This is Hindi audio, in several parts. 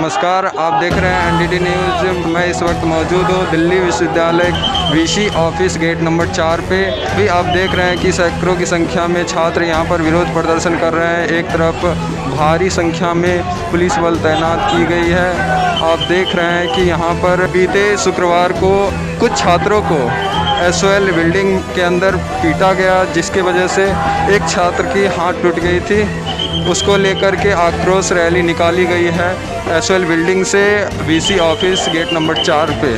नमस्कार, आप देख रहे हैं एनडीटी न्यूज़। मैं इस वक्त मौजूद हूँ दिल्ली विश्वविद्यालय वीसी ऑफिस गेट नंबर 4 पे। भी आप देख रहे हैं कि सैकड़ों की संख्या में छात्र यहाँ पर विरोध प्रदर्शन कर रहे हैं। एक तरफ भारी संख्या में पुलिस बल तैनात की गई है। आप देख रहे हैं कि यहाँ पर बीते शुक्रवार को कुछ छात्रों को एसओएल बिल्डिंग के अंदर पीटा गया, जिसके वजह से एक छात्र की हाथ टूट गई थी। उसको लेकर के आक्रोश रैली निकाली गई है एसओएल बिल्डिंग से वीसी ऑफिस गेट नंबर 4 पे।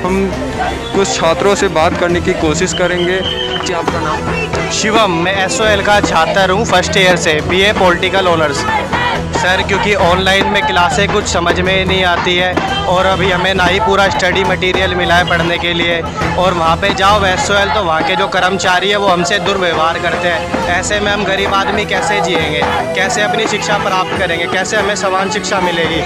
हम कुछ छात्रों से बात करने की कोशिश करेंगे। जी, आपका नाम? शिवम, मैं एसओएल का छात्र हूँ, फर्स्ट ईयर से, बीए पॉलिटिकल ऑनर्स। सर, क्योंकि ऑनलाइन में क्लासें कुछ समझ में नहीं आती है और अभी हमें ना ही पूरा स्टडी मटेरियल मिला है पढ़ने के लिए, और वहाँ पे जाओ एसओएल तो वहाँ के जो कर्मचारी है वो हमसे दुर्व्यवहार करते हैं। ऐसे में हम गरीब आदमी कैसे जिएंगे, कैसे अपनी शिक्षा प्राप्त करेंगे, कैसे हमें समान शिक्षा मिलेगी?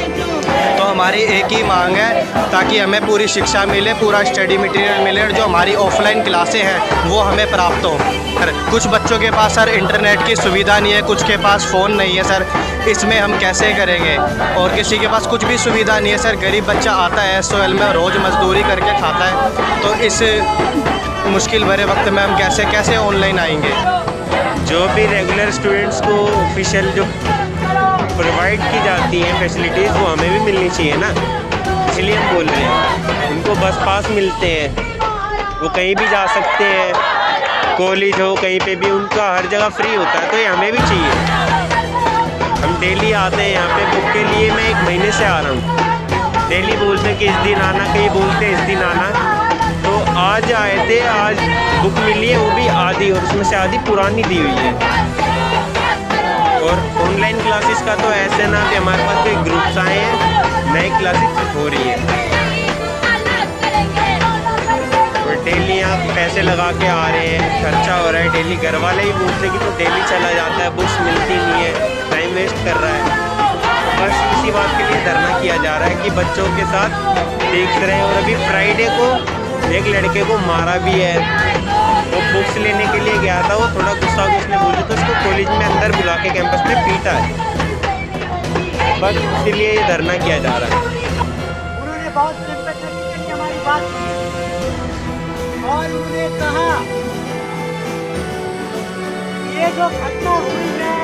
तो हमारी एक ही मांग है ताकि हमें पूरी शिक्षा मिले, पूरा स्टडी मटेरियल मिले, और जो हमारी ऑफलाइन क्लासें हैं वो हमें प्राप्त हो। सर, कुछ बच्चों के पास सर इंटरनेट की सुविधा नहीं है, कुछ के पास फ़ोन नहीं है सर, इसमें हम कैसे करेंगे? और किसी के पास कुछ भी सुविधा नहीं है सर। गरीब बच्चा आता है एसओएल में, रोज़ मजदूरी करके खाता है, तो इस मुश्किल भरे वक्त में हम कैसे ऑनलाइन आएंगे? जो भी रेगुलर स्टूडेंट्स को ऑफिशियल जो प्रोवाइड की जाती हैं फैसिलिटीज़, वो हमें भी मिलनी चाहिए ना, इसलिए हम बोल रहे हैं। उनको बस पास मिलते हैं, वो कहीं भी जा सकते हैं, कॉलेज हो कहीं पे भी, उनका हर जगह फ्री होता है, तो ये हमें भी चाहिए। हम डेली आते हैं यहाँ पे बुक के लिए। मैं 1 महीने से आ रहा हूँ, डेली बोलते हैं कि इस दिन आना, कहीं बोलते हैं इस दिन आना। तो आज आए थे, आज बुक मिली है, वो भी आधी, और उसमें से आधी पुरानी दी हुई है। और ऑनलाइन क्लासेस का तो ऐसे ना कि हमारे पास कोई ग्रुप्स आए हैं, नई क्लासेस हो रही है, और डेली यहाँ पैसे लगा के आ रहे हैं, खर्चा हो रहा है डेली। घर वाले ही बोलते हैं कि तो डेली चला जाता है, बुक्स मिलती नहीं है, टाइम वेस्ट कर रहा है। बस इसी बात के लिए धरना किया जा रहा है कि बच्चों के साथ देख रहे हैं। और अभी फ्राइडे को एक लड़के को मारा भी है, वो बुक्स लेने के लिए गया था, वो थोड़ा गुस्सा हो, उसने बोला तो उसको कॉलेज में अंदर बुला के कैंपस में पीटा है। बस इसीलिए ये धरना किया जा रहा है। उन्होंने बहुत सिंपैथेटिकली हमारी बात की और उन्होंने कहा ये जो घटना हुई है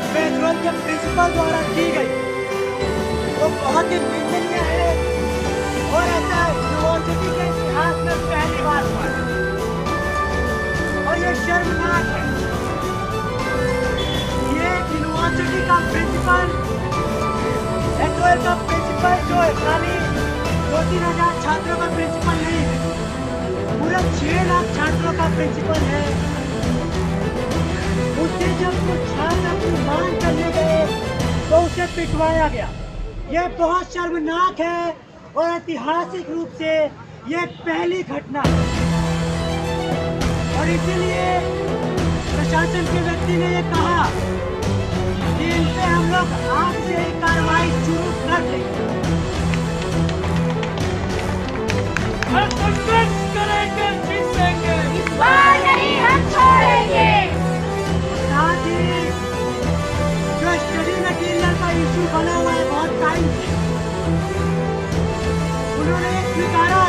फेडरल के प्रिंसिपल द्वारा की गई, वो बहुत ही निंदनीय है और ऐसा यूनिवर्सिटी के इतिहास में पहली बार हुआ है और ये शर्मनाक है। ये यूनिवर्सिटी का प्रिंसिपल, एसओएल का प्रिंसिपल, जो खाली 2-3 हज़ार छात्रों का प्रिंसिपल नहीं है, पूरे 6 लाख छात्रों का प्रिंसिपल है। उससे जब कुछ छात्र अपनी मांग करने गए तो उसे पिटवाया गया। यह बहुत शर्मनाक है और ऐतिहासिक रूप से ये पहली घटना है, और इसीलिए प्रशासन के व्यक्ति ने ये कहा कि इन पे हम लोग आज से ही कार्रवाई शुरू कर देंगे। हम संघर्ष करेंगे, जीतेंगे, इस बार नहीं हम छोड़ेंगे। साथ ही जो स्टडी मटेरियल का इशू बना हुआ है बहुत टाइम से, उन्होंने स्वीकारा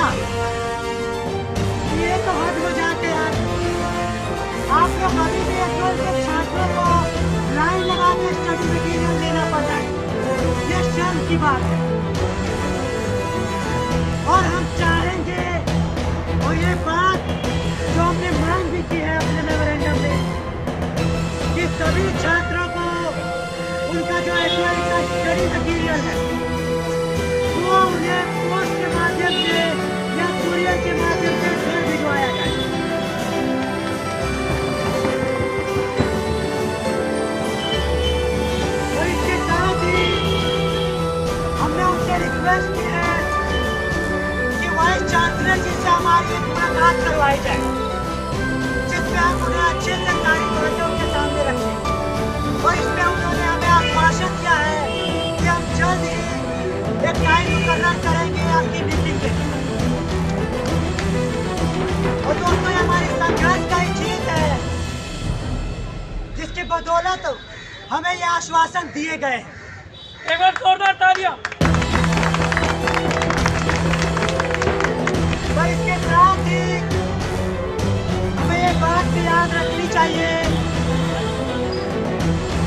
ये तो हद हो जाते हैं। आप लोग अभी भी एसओएल के छात्रों को लाइन लगा के स्टडी मटेरियल लेना पड़ रहा है, ये शर्म की बात है। और हम चाहेंगे, और ये बात जो हमने मांग भी की है अपने मेमोरेंडम में, कि सभी छात्रों को उनका जो एसओएल का स्टडी मटेरियल है वो उन्हें पोस्ट के माध्यम से या कुरियर के माध्यम से घर भिजवाया जाए। और इसके साथ ही हमने उनसे रिक्वेस्ट की है कि वाइस चांसलर जी से हमारी एक मुलाकात करवाई जाए, जिसमें हम उन्हें अच्छे से सारी बातों के सामने रखें। और इसमें उन्होंने हमें आश्वासन दिया है कि हम जल्द ही एक टाइम मुकर्रर करेंगे आपकी मीटिंग के लिए। और दोस्तों, हमारी संघर्ष का ही जीत है, जिसकी बदौलत हमें ये आश्वासन दिए गए हैं। एक बार जोरदार तालियां। पर इसके साथ ही हमें ये बात भी याद रखनी चाहिए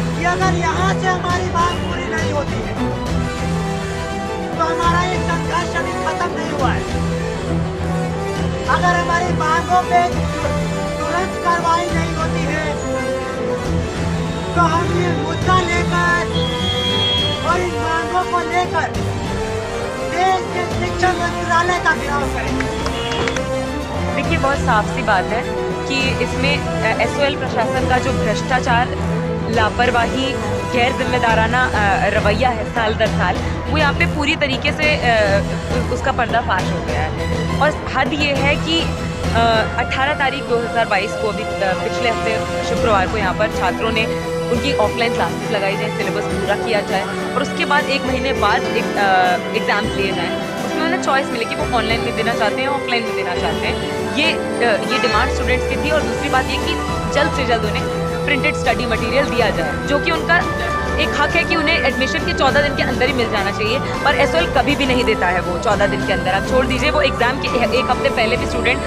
कि अगर यहाँ से हमारी मांग पूरी नहीं होती है तो हमारा ये संघर्ष अभी खत्म नहीं हुआ है। अगर हमारी मांगों पे तुरंत कार्रवाई नहीं होती है तो हम ये मुद्दा लेकर और इन मांगों को लेकर देश के शिक्षा मंत्रालय का घेराव करेंगे। देखिए, बहुत साफ सी बात है कि इसमें एसओएल प्रशासन का जो भ्रष्टाचार, लापरवाही, गैर जिम्मेदाराना रवैया है साल दर साल, वो यहाँ पे पूरी तरीके से उसका पर्दाफाश हो गया है। और हद ये है कि 18 तारीख 2022 को अभी पिछले हफ्ते शुक्रवार को यहाँ पर छात्रों ने उनकी ऑफलाइन क्लासेस लगाई जाए, सिलेबस पूरा किया जाए और उसके बाद 1 महीने बाद एग्ज़ाम्स लिए जाएँ। उसमें उन्हें चॉइस मिले कि वो ऑनलाइन में देना चाहते हैं, ऑफलाइन में देना चाहते हैं। ये डिमांड स्टूडेंट्स की थी। और दूसरी बात ये कि जल्द से जल्द उन्हें प्रिंटेड स्टडी मटेरियल दिया जाए, जो कि उनका एक हक है कि उन्हें एडमिशन के 14 दिन के अंदर ही मिल जाना चाहिए। पर एसओएल कभी भी नहीं देता है वो 14 दिन के अंदर। आप छोड़ दीजिए, वो एग्ज़ाम के 1 हफ्ते पहले भी स्टूडेंट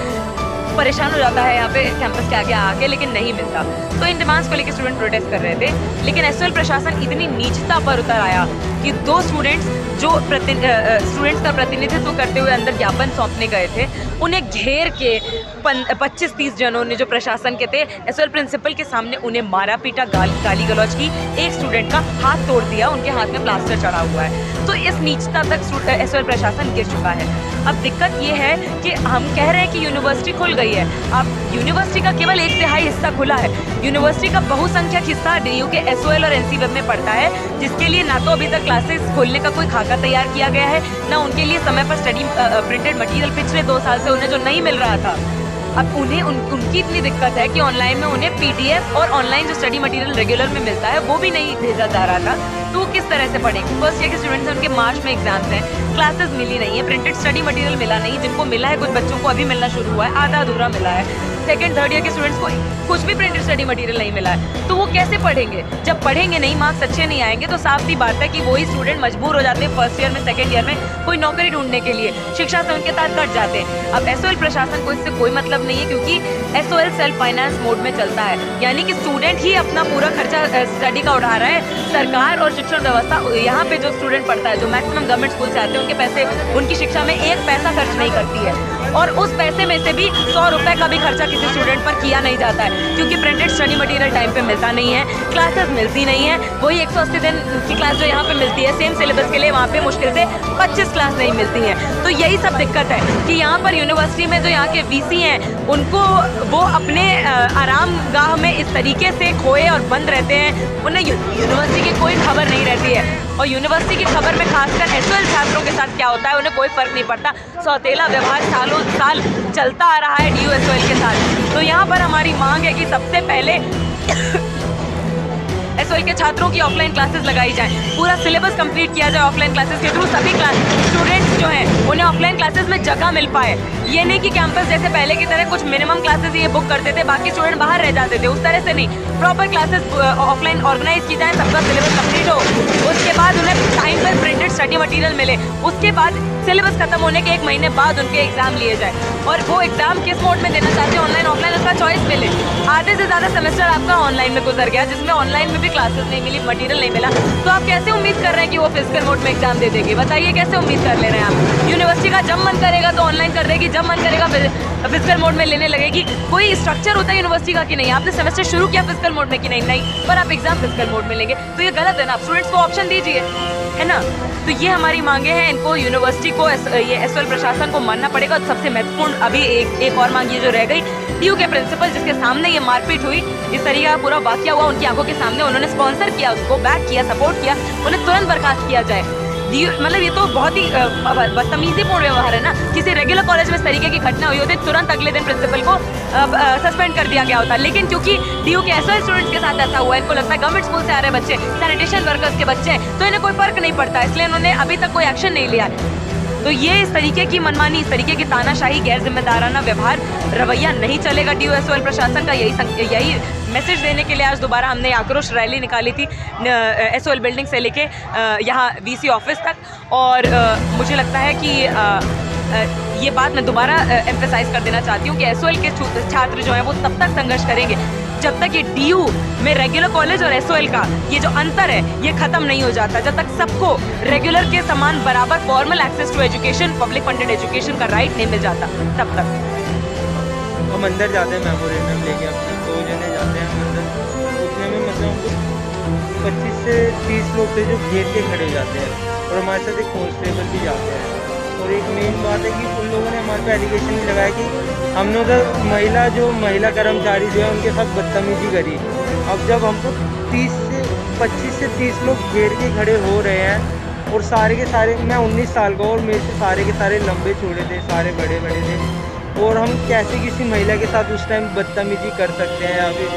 परेशान हो जाता है यहाँ पे कैंपस के आगे आके, लेकिन नहीं मिलता। तो इन डिमांड्स को लेकर स्टूडेंट प्रोटेस्ट कर रहे थे। लेकिन एसओएल प्रशासन इतनी नीचता पर उतर आया कि 2 स्टूडेंट्स जो स्टूडेंट्स का प्रतिनिधित्व करते हुए अंदर ज्ञापन सौंपने गए थे, उन्हें घेर के 25-30 जनों ने जो प्रशासन के थे, एसओएल प्रिंसिपल के सामने उन्हें मारा पीटा, गाली गलौज की। एक स्टूडेंट का हाथ तोड़ दिया, उनके हाथ में प्लास्टर चढ़ा हुआ है। तो इस नीचता तक एसओएल प्रशासन गिर चुका है। अब दिक्कत ये है कि हम कह रहे हैं कि यूनिवर्सिटी खुल गई है। अब यूनिवर्सिटी का केवल 1/3 हिस्सा खुला है। यूनिवर्सिटी का बहुसंख्यक हिस्सा डीयू के एसओएल और एनसी वेब में पड़ता है, जिसके लिए ना तो अभी तक क्लासेस खोलने का कोई खाका तैयार किया गया है, ना उनके लिए समय पर स्टडी प्रिंटेड मटेरियल पिछले 2 साल से उन्हें जो नहीं मिल रहा था। अब उन्हें उनकी इतनी दिक्कत है कि ऑनलाइन में उन्हें पीडीएफ और ऑनलाइन जो स्टडी मटेरियल रेगुलर में मिलता है वो भी नहीं भेजा जा रहा था। तो वो किस तरह से पढ़ेंगे? फर्स्ट ईयर के स्टूडेंट्स हैं, उनके मार्च में एग्जाम्स हैं, क्लासेस मिली नहीं है, प्रिंटेड स्टडी मटेरियल मिला नहीं। जिनको मिला है, कुछ बच्चों को अभी मिलना शुरू हुआ है, आधा अधूरा मिला है। सेकंड थर्ड ईयर के स्टूडेंट्स को कुछ भी प्रिंटेड स्टडी मटेरियल नहीं मिला है। तो वो कैसे पढ़ेंगे? जब पढ़ेंगे नहीं, मार्क्स अच्छे नहीं आएंगे, तो साफ सी बात है कि वही स्टूडेंट मजबूर हो जाते हैं फर्स्ट ईयर में, सेकंड ईयर में कोई नौकरी ढूंढने के लिए, शिक्षा से उनके साथ कट जाते हैं। अब एसओएल प्रशासन को इससे कोई मतलब नहीं है, क्योंकि एसओएल सेल्फ फाइनेंस मोड में चलता है, यानी कि स्टूडेंट ही अपना पूरा खर्चा स्टडी का उठा रहा है। सरकार और शिक्षण व्यवस्था यहाँ पे जो स्टूडेंट पढ़ता है, जो मैक्सिमम गवर्नमेंट स्कूल से आते हैं, उनके पैसे, उनकी शिक्षा में 1 पैसा खर्च नहीं करती है। और उस पैसे में से भी 100 रुपये का भी खर्चा किसी स्टूडेंट पर किया नहीं जाता है, क्योंकि प्रिंटेड स्टडी मटेरियल टाइम पे मिलता नहीं है, क्लासेस मिलती नहीं है। वही 180 दिन की क्लास जो यहाँ पे मिलती है सेम सिलेबस के लिए, वहाँ पे मुश्किल से 25 क्लास नहीं मिलती हैं। तो यही सब दिक्कत है कि यहाँ पर यूनिवर्सिटी में जो यहाँ के वीसी हैं, उनको वो अपने आराम गाह में इस तरीके से खोए और बंद रहते हैं, उन्हें यूनिवर्सिटी की कोई खबर नहीं रहती है। और यूनिवर्सिटी की खबर में खासकर एसओएल छात्रों के साथ क्या होता है उन्हें कोई फ़र्क नहीं पड़ता। सौतेला व्यवहार सालों साल चलता आ रहा है डीयू एसओएल के साथ। तो यहाँ पर हमारी मांग है कि सबसे पहले एसओएल के छात्रों की ऑफलाइन क्लासेस लगाई जाए, पूरा सिलेबस कंप्लीट किया जाए ऑफलाइन क्लासेस के थ्रू। सभी स्टूडेंट्स जो हैं उन्हें ऑफलाइन क्लासेस में जगह मिल पाए। ये नहीं कि कैंपस जैसे पहले की तरह कुछ मिनिमम क्लासेस ये बुक करते थे, बाकी स्टूडेंट बाहर रह जाते थे, उस तरह से नहीं। प्रॉपर क्लासेस ऑफलाइन ऑर्गेनाइज की जाए, सबका सिलेबस कंप्लीट हो, उसके बाद उन्हें टाइम पर प्रिंटेड स्टडी मटेरियल मिले, उसके बाद सिलेबस खत्म होने के 1 महीने बाद उनके एग्जाम लिए जाए। और वो एग्जाम किस मोड में देना चाहते हैं, ऑनलाइन ऑफलाइन, उसका चॉइस मिले। आधे से ज़्यादा सेमेस्टर आपका ऑनलाइन में गुजर गया, जिसमें ऑनलाइन में भी क्लासेस नहीं मिली, मटेरियल नहीं मिला, तो आप कैसे उम्मीद कर रहे हैं कि वो फिजिकल मोड में एग्जाम दे देंगे? बताइए, कैसे उम्मीद कर ले रहे हैं आप? यूनिवर्सिटी का जब मन करेगा तो ऑनलाइन कर देगी, जब मन करेगा फिजिकल मोड में लेने लगेगी। कोई स्ट्रक्चर होता है यूनिवर्सिटी का कि नहीं, आपने सेमेस्टर शुरू किया फिजिकल मोड में कि नहीं, पर आप एग्जाम फिजिकल मोड में लेंगे, तो ये गलत है ना। आप स्टूडेंट्स को ऑप्शन दीजिए, है ना। तो ये हमारी मांगे हैं, इनको यूनिवर्सिटी को, ये एसओएल प्रशासन को मानना पड़ेगा। सबसे महत्वपूर्ण अभी एक और मांग ये जो रह गई, डीयू के प्रिंसिपल जिसके सामने ये मारपीट हुई, इस तरीके का पूरा वाकया हुआ उनकी आंखों के सामने, उन्होंने स्पॉन्सर किया, उसको बैक किया, सपोर्ट किया, उन्हें तुरंत बर्खास्त किया जाए। मतलब ये तो बहुत ही बदतमीजीपूर्ण व्यवहार है ना। किसी रेगुलर कॉलेज में इस तरीके की घटना हुई होती, तुरंत अगले दिन प्रिंसिपल को सस्पेंड कर दिया गया होता। लेकिन क्योंकि डीयू के एसओएल स्टूडेंट्स के साथ ऐसा हुआ, इनको लगता है गवर्नमेंट स्कूल से आ रहे बच्चे, सैनिटेशन वर्कर्स के बच्चे हैं, तो इन्हें कोई फर्क नहीं पड़ता, इसलिए इन्होंने अभी तक कोई एक्शन नहीं लिया। तो ये इस तरीके की मनमानी, इस तरीके की तानाशाही, गैर जिम्मेदाराना व्यवहार, रवैया नहीं चलेगा डीयू एसओएल प्रशासन का। यही मैसेज देने के लिए आज दोबारा हमने आक्रोश रैली निकाली थी SOL बिल्डिंग से लेके यहाँ VC ऑफिस तक। और मुझे लगता है कि ये बात मैं दोबारा एम्फेसाइज कर देना चाहती हूँ कि SOL के छात्र जो हैं वो तब तक संघर्ष करेंगे जब तक ये DU में रेगुलर कॉलेज और SOL का ये जो अंतर है ये ख़त्म नहीं हो जाता, जब तक सबको रेगुलर के समान बराबर formal access to education, public funded education का राइट नहीं मिल जाता तब तक। हम अंदर जाते हैं मेमोरेंडम लेके, अपने 2 जने जाते हैं हम अंदर। उतने में मतलब हमको 25 से 30 लोग थे जो घेर के खड़े हो जाते हैं और हमारे साथ एक कांस्टेबल भी जाते हैं। और एक मेन बात है कि उन लोगों ने हमारे पे एलिगेशन भी लगाया कि हमने उधर महिला कर्मचारी जो है उनके साथ बदतमीजी करी। अब जब हमको 25 से 30 लोग घेर के खड़े हो रहे हैं और सारे के सारे, मैं 19 साल का और मेरे से सारे के सारे लंबे चौड़े थे, सारे बड़े बड़े थे, और हम कैसे किसी महिला के साथ उस टाइम बदतमीजी कर सकते हैं अभी।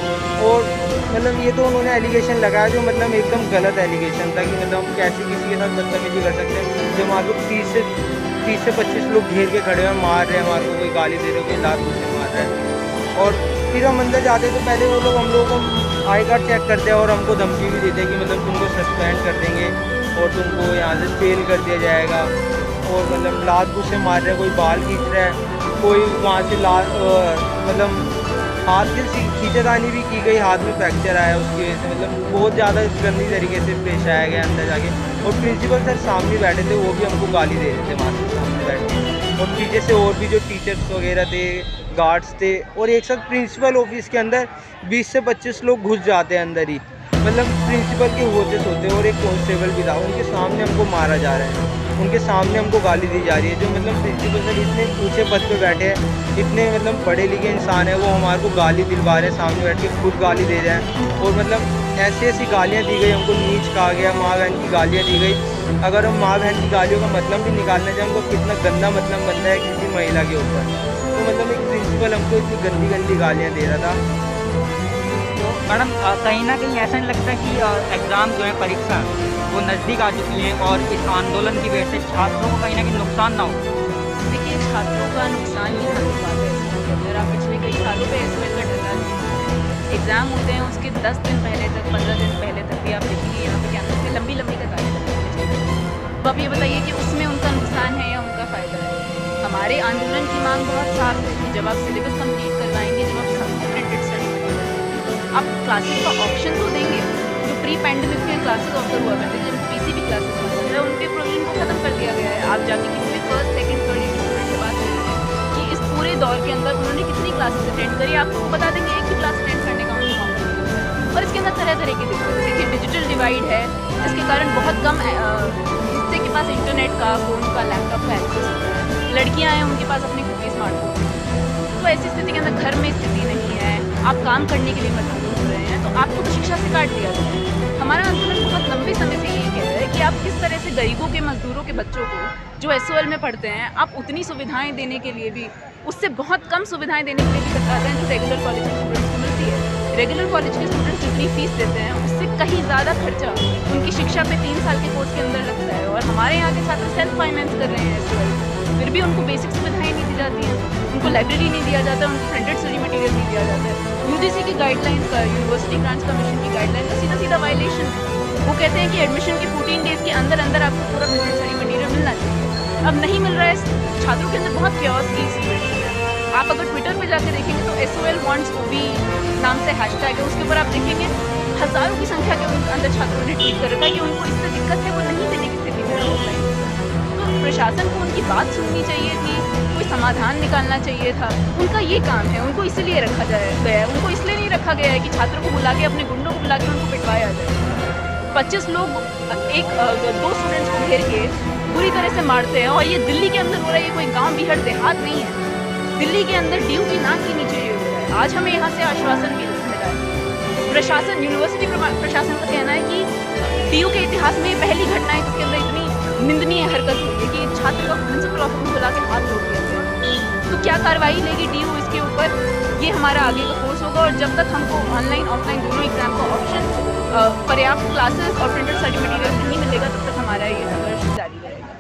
और मतलब ये तो उन्होंने एलिगेशन लगाया जो मतलब एकदम गलत एलिगेशन था कि मतलब हम कैसे किसी के साथ बदतमीजी कर सकते हैं जो हमारे को 30 से 25 लोग घेर के खड़े हैं, मार रहे हैं, हमारे को कोई गाली दे रहे हो, कोई लात घूसे मार रहा है। और फिर हम अंदर जाते हैं तो पहले वो लोग हम लोगों को आई कार्ड चेक करते हैं और हमको धमकी भी देते हैं कि मतलब तुमको सस्पेंड कर देंगे और तुमको यहाँ से फेल कर दिया जाएगा। और मतलब लात घूसे मार रहे हैं, कोई बाल खींच रहा है, कोई वहाँ से मतलब हाथ से खींचातानी भी की गई, हाथ में फ्रैक्चर आया उसकी वजह से, मतलब बहुत ज़्यादा गंदी तरीके से पेश आया गया अंदर जाके। और प्रिंसिपल सर सामने बैठे थे, वो भी हमको गाली दे रहे थे वहाँ से सामने बैठ के। और पीछे से और भी जो टीचर्स वगैरह थे, गार्ड्स थे, और एक साथ प्रिंसिपल ऑफिस के अंदर 20 से 25 लोग घुस जाते हैं अंदर ही, मतलब प्रिंसिपल के होते सोते। और एक कांस्टेबल भी था, उनके सामने हमको मारा जा रहा है, उनके सामने हमको गाली दी जा रही है। जो मतलब प्रिंसिपल सर इतने ऊंचे पद पे बैठे हैं, इतने मतलब पढ़े लिखे इंसान है, वो हमारे को गाली दिलवा रहे हैं, सामने बैठ के खुद गाली दे रहे हैं। और मतलब ऐसी ऐसी गालियाँ दी गई, हमको नीच कहा गया, माँ बहन की गालियाँ दी गई। अगर हम माँ बहन की गालियों का मतलब भी निकालना चाहें तो कितना गंदा मतलब बनता है किसी महिला के ऊपर। तो मतलब एक प्रिंसिपल हमको इतनी गंदी गंदी गालियाँ दे रहा था। तो मैडम कहीं ना कहीं ऐसा नहीं लगता कि एग्ज़ाम जो है, परीक्षा वो नज़दीक आ चुकी है और इस आंदोलन की वजह से छात्रों को कहीं ना कहीं नुकसान ना हो? देखिए, छात्रों का नुकसान ही यहाँ की बात है। अगर आप पिछले कई सालों पे SOL का डर रहे एग्ज़ाम होते हैं उसके 10 दिन पहले तक, 15 दिन पहले तक भी आप देखेंगे यहाँ पे कैंपस में लंबी लंबी कतारें लगती हैं। तो आप ये बताइए कि उसमें उनका नुकसान है या उनका फ़ायदा है? हमारे आंदोलन की मांग बहुत साफ है कि जब आप सिलेबस कंप्लीट करवाएंगे, जब आप सप्लीमेंटेड स्टडी करेंगे, आप क्लासेस का ऑप्शन तो देंगे। जो प्री पैंडेमिक में क्लासेस ऑफर हुआ करते थे, जब PCB क्लासेस वगैरह, उनके प्रोग्राम को ख़त्म कर दिया गया है। आप जाके किसी भी first second third year student से बात करेंगे कि इस पूरे दौर के अंदर उन्होंने कितनी क्लासेस अटेंड करी, आपको बता देंगे एक ही क्लास अटेंड करने का उनको मौका मिलता है। और इसके अंदर तरह तरह की दिक्कत है। देखिए, डिजिटल डिवाइड है, जिसके कारण बहुत कम हिस्से के पास इंटरनेट का, फ़ोन का, लैपटॉप का एक्सेस होता है। लड़कियाँ हैं, उनके पास अपने खुद के स्मार्टफोन। तो ऐसी स्थिति के अंदर घर में स्थिति नहीं है, आप काम करने के लिए मजबूर हो रहे हैं, तो आपको तो शिक्षा से काट दिया जाए। हमारा आंदोलन बहुत लंबे समय से यही कह रहा है कि आप किस तरह से गरीबों के, मजदूरों के बच्चों को जो SOL में पढ़ते हैं, आप उतनी सुविधाएं देने के लिए भी, उससे बहुत कम सुविधाएं देने के लिए भी कतराते हैं जो रेगुलर कॉलेज के स्टूडेंट्स को मिलती है। रेगुलर कॉलेज के स्टूडेंट्स जितनी फीस देते हैं उससे कहीं ज़्यादा खर्चा उनकी शिक्षा पे 3 साल के कोर्स के अंदर लगता है। और हमारे यहाँ के छात्र सेल्फ फाइनेंस कर रहे हैं SOL, फिर भी उनको बेसिक सुविधाएं नहीं दी जाती हैं, उनको लाइब्रेरी नहीं दिया जाता, उनको प्रिंटेड स्टडी मटेरियल नहीं दिया जाता है। UGC की गाइडलाइंस का, यूनिवर्सिटी ग्रांट्स कमीशन की गाइडलाइन का सीधा सीधा वायलेशन है। वो कहते हैं कि एडमिशन के 14 डेज़ के अंदर अंदर आपको पूरा प्रिंटेड स्टडी मटेरियल मिलना चाहिए। अब नहीं मिल रहा है, छात्रों के अंदर बहुत क्योस की सिचुएशन है। आप अगर ट्विटर पे जाकर देखेंगे तो SOL wants OB नाम से हैशटैग है, उसके ऊपर आप देखेंगे हज़ारों की संख्या के अंदर छात्रों ने ट्वीट कर रखा है कि उनको इससे दिक्कत है, वो नहीं देने की स्थिति में है ऑफलाइन। तो प्रशासन को उनकी बात सुननी चाहिए थी, कोई समाधान निकालना चाहिए था। उनका ये काम है, उनको इसीलिए रखा गया है। उनको इसलिए नहीं रखा गया है कि छात्रों को बुला के, अपने गुंडों को बुला के उनको पिटवाया जाए। 25 लोग दो स्टूडेंट्स को घेर के बुरी तरह से मारते हैं, और ये दिल्ली के अंदर हो रहा है, ये कोई गांव बिहार देहात नहीं है। दिल्ली के अंदर DU की नाक के नीचे ये हो रहा है। आज हमें यहाँ से आश्वासन भी मिला है। प्रशासन, यूनिवर्सिटी प्रशासन का कहना है कि DU के इतिहास में पहली घटना है जिसके अंदर इतनी निंदनीय हरकत हुई है कि छात्र का प्रिंसिपल ऑफिस में बुला के हाथ तोड़ दिया गया। तो क्या कार्रवाई लेगी DU इसके ऊपर, ये हमारा आगे का कोर्स होगा। और जब तक हमको ऑनलाइन ऑफलाइन दोनों एग्जाम का ऑप्शन, पर्याप्त क्लासेस और प्रिंटेड स्टडी मटेरियल नहीं मिलेगा, तब तक हमारा ये संघर्ष